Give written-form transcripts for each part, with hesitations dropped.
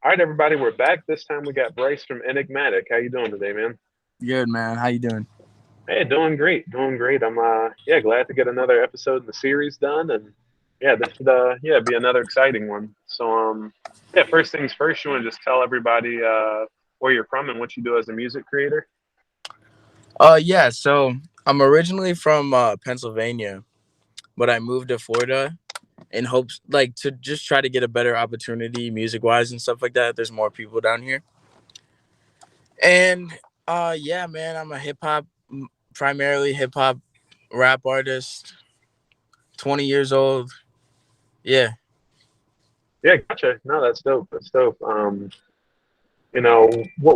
All right, everybody, we're back. This time we got Bryce from Enigmatic. How you doing today, man? Good, man. How you doing? Hey, doing great, doing great. I'm glad to get another episode in the series done, and this should be another exciting one. First things first, you want to just tell everybody where you're from and what you do as a music creator? Yeah. So I'm originally from Pennsylvania, but I moved to Florida in hopes, like, to just try to get a better opportunity, music wise and stuff like that. There's more people down here, and yeah, man. I'm a primarily hip hop rap artist. 20 years old. Yeah. Yeah, gotcha. No, that's dope. That's dope. What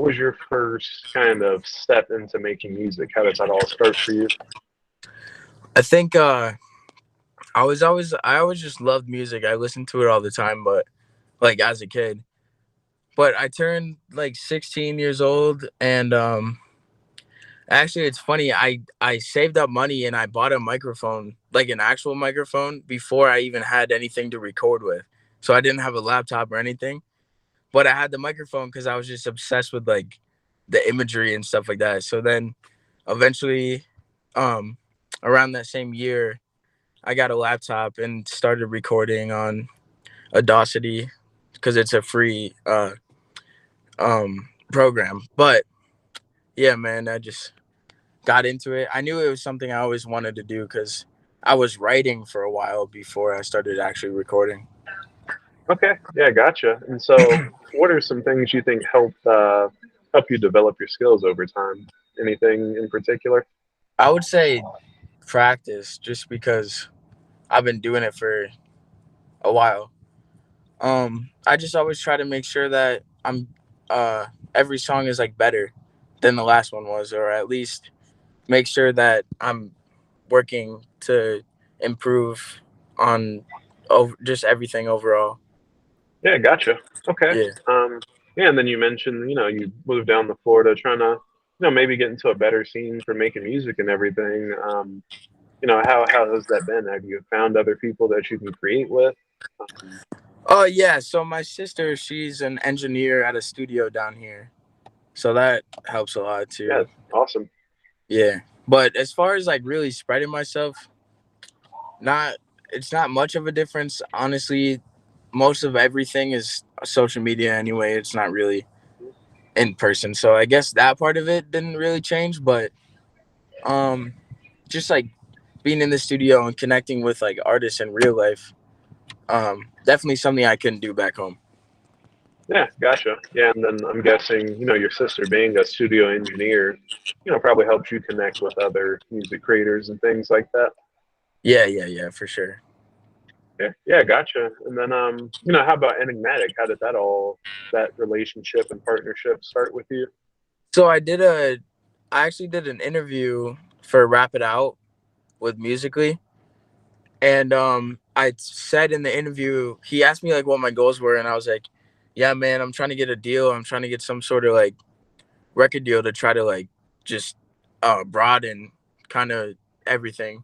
was your first kind of step into making music? How did that all start for you? I think I always just loved music. I listened to it all the time, but like as a kid. But I turned like 16 years old, and actually, it's funny. I saved up money and I bought a microphone, like an actual microphone, before I even had anything to record with. So I didn't have a laptop or anything, but I had the microphone because I was just obsessed with like the imagery and stuff like that. So then, eventually, um, around that same year, I got a laptop and started recording on Audacity because it's a free program. But yeah, man, I just got into it. I knew it was something I always wanted to do because I was writing for a while before I started actually recording. Okay, yeah, gotcha. And so, what are some things you think help you develop your skills over time? Anything in particular? I would say practice, just because I've been doing it for a while. I just always try to make sure that uh every song is like better than the last one was, or at least make sure that I'm working to improve on over just everything overall. Yeah, gotcha. Okay. Yeah. Yeah, and then you mentioned, you moved down to Florida trying to, maybe get into a better scene for making music and everything. How has that been? Have you found other people that you can create with? Um, Oh yeah, so my sister, she's an engineer at a studio down here. So that helps a lot yeah, too. awesome. Yeah. But as far as like really spreading myself, not it's not much of a difference. Honestly, most of everything is social media anyway. It's not really in person. So I guess that part of it didn't really change, but um just like being in the studio and connecting with like artists in real life, definitely something I couldn't do back home. Yeah, gotcha. Yeah, and then I'm guessing, your sister being a studio engineer, probably helps you connect with other music creators and things like that. Yeah, yeah, yeah, for sure. Yeah, yeah, gotcha. And then, how about Enigmatic? How did that relationship and partnership start with you? So I actually did an interview for Wrap It Out with Musically, and I said in the interview, he asked me like what my goals were, and I was like, yeah, man, I'm trying to get a deal. I'm trying to get some sort of like record deal to try to like just broaden kind of everything,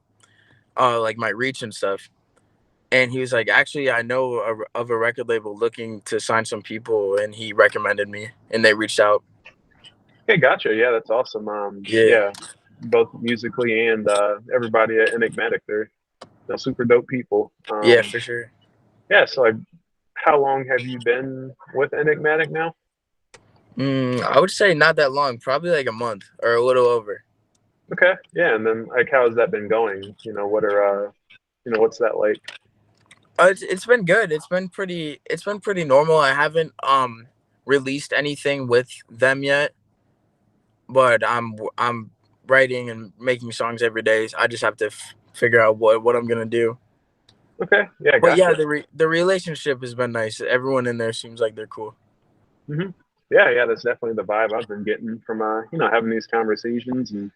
like my reach and stuff. And he was like, actually, I know of a record label looking to sign some people, and he recommended me, and they reached out. Okay, gotcha. Yeah, that's awesome. Yeah, Yeah, both musically and everybody at Enigmatic, they're super dope people. yeah, for sure. Yeah, so how long have you been with Enigmatic now? I would say not that long, probably like a month or a little over. Okay, yeah, and then like how has that been going? What's that like? It's been good. It's been pretty normal. I haven't released anything with them yet, but I'm writing and making songs every day. I just have to figure out what I'm gonna do. Okay, yeah, But yeah, gotcha. the relationship has been nice. Everyone in there seems like they're cool. hmm Yeah, yeah, that's definitely the vibe I've been getting from having these conversations and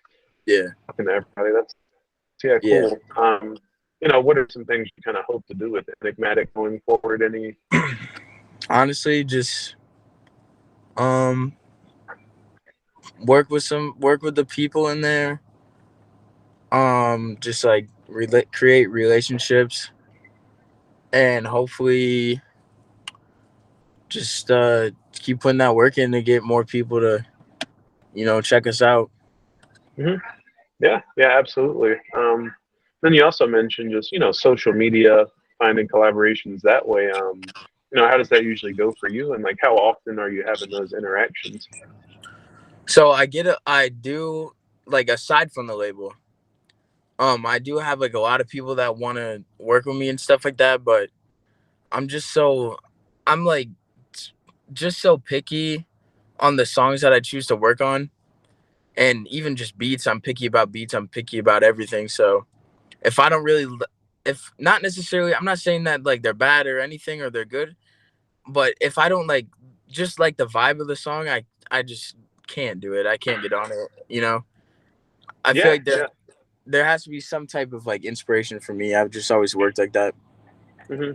Yeah, talking to everybody. That's yeah, yeah. cool. What are some things you kind of hope to do with Enigmatic going forward? Any Honestly, just um work with the people in there. Just like create relationships, and hopefully just keep putting that work in to get more people to check us out. Hmm. Yeah, yeah, absolutely. Then you also mentioned just social media, finding collaborations that way. How does that usually go for you, and like how often are you having those interactions? So I do like aside from the label, I do have like a lot of people that want to work with me and stuff like that, but I'm just so I'm like just so picky on the songs that I choose to work on, and even just beats. I'm picky about beats. I'm picky about everything. So if I don't really, if not necessarily, I'm not saying that like they're bad or anything or they're good, but if I don't like just like the vibe of the song, I just can't do it. I can't get on it. I feel Yeah, like there has to be some type of like inspiration for me. I've just always worked like that. yeah. Hmm.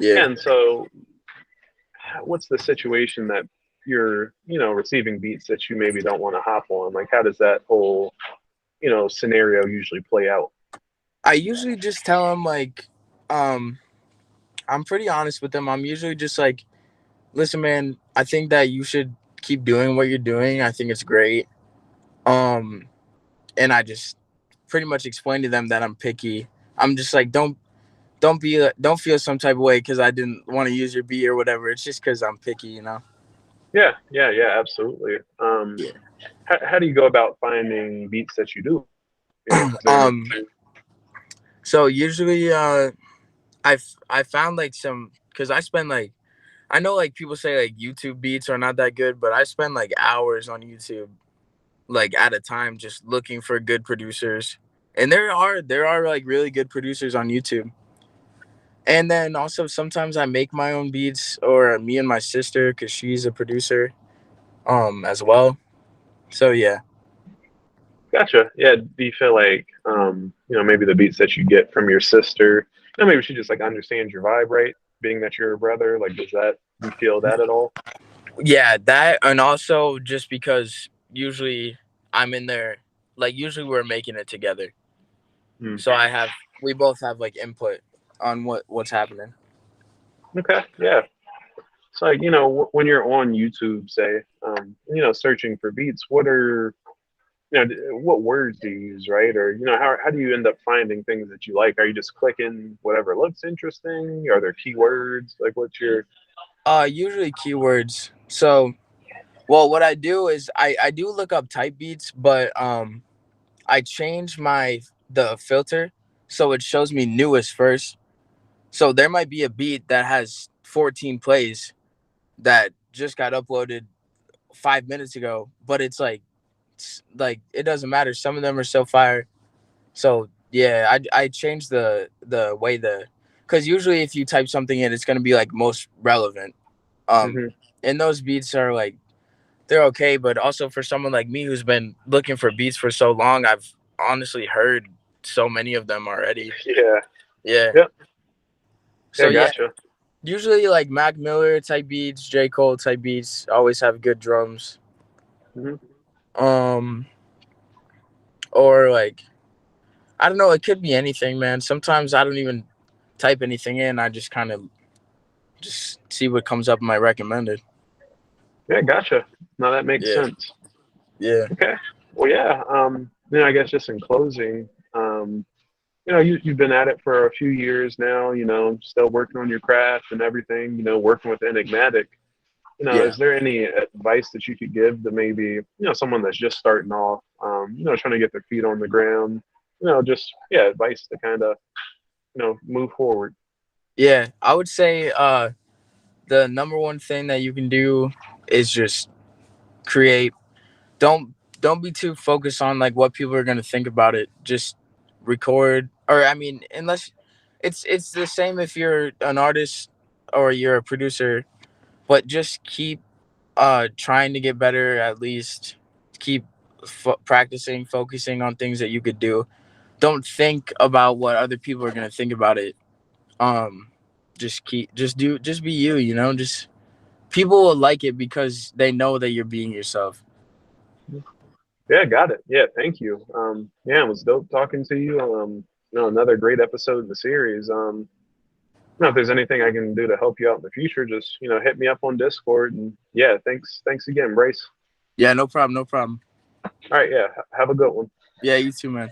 Yeah. And so, what's the situation that you're receiving beats that you maybe don't want to hop on? Like, how does that whole scenario usually play out? I usually just tell them like, um, I'm pretty honest with them. I'm usually just like, listen, man, I think that you should keep doing what you're doing. I think it's great. Um, and I just pretty much explain to them that I'm picky. I'm just like, don't feel some type of way because I didn't want to use your beat or whatever. It's just because I'm picky. Yeah, yeah, yeah, absolutely. Yeah. How do you go about finding beats that you do? Is there any? um. So usually, I found like some because I spend like I know like people say like YouTube beats are not that good, but I spend like hours on YouTube like at a time just looking for good producers. And there are like really good producers on YouTube. And then also sometimes I make my own beats or me and my sister cuz she's a producer as well. So yeah. Gotcha. Yeah. Do you feel like maybe the beats that you get from your sister, maybe she just like understands your vibe, right? Being that you're a brother, like does that you feel that at all? Yeah, that and also just because usually I'm in there like usually we're making it together. Hmm. So we both have like input on what's happening. Okay. Yeah. So like when you're on YouTube, say, searching for beats, what words do you use, right? Or how do you end up finding things that you like? Are you just clicking whatever looks interesting? Are there keywords? Like what's your? Usually keywords. So, well, what I do is I do look up type beats, but I change the filter so it shows me newest first. So there might be a beat that has 14 plays that just got uploaded 5 minutes ago, but it's like it doesn't matter. Some of them are so fire. So yeah, I changed the way because usually if you type something in, it's gonna be like most relevant. Um, Mhm. and those beats are like they're okay, but also for someone like me who's been looking for beats for so long, I've honestly heard so many of them already. Yeah. Yeah. Yep. So Yeah. yeah, Gotcha. usually like Mac Miller type beats, J Cole type beats always have good drums. Hmm. Um, or like I don't know, it could be anything, man. Sometimes I don't even type anything in. I just kind of just see what comes up in my recommended. Yeah. Gotcha. No, that makes Yeah. sense. Yeah. Okay. Well, yeah. I guess just in closing, you've been at it for a few years now. Still working on your craft and everything. Working with Enigmatic. Yeah. Is there any advice that you could give to maybe someone that's just starting off, trying to get their feet on the ground? Just yeah, advice to kind of move forward. Yeah. I would say the number one thing that you can do is just create. Don't be too focused on like what people are gonna think about it. Just record, or I mean, unless it's the same if you're an artist or you're a producer, but just keep trying to get better. At least keep practicing, focusing on things that you could do. Don't think about what other people are gonna think about it. Um, just be you. Just people will like it because they know that you're being yourself. Yeah, got it. Yeah, thank you. Yeah, it was dope talking to you. Another great episode of the series. No, if there's anything I can do to help you out in the future, just hit me up on Discord. And yeah, thanks again, Bryce. Yeah, no problem, no problem. All right, yeah, have a good one. Yeah, you too, man.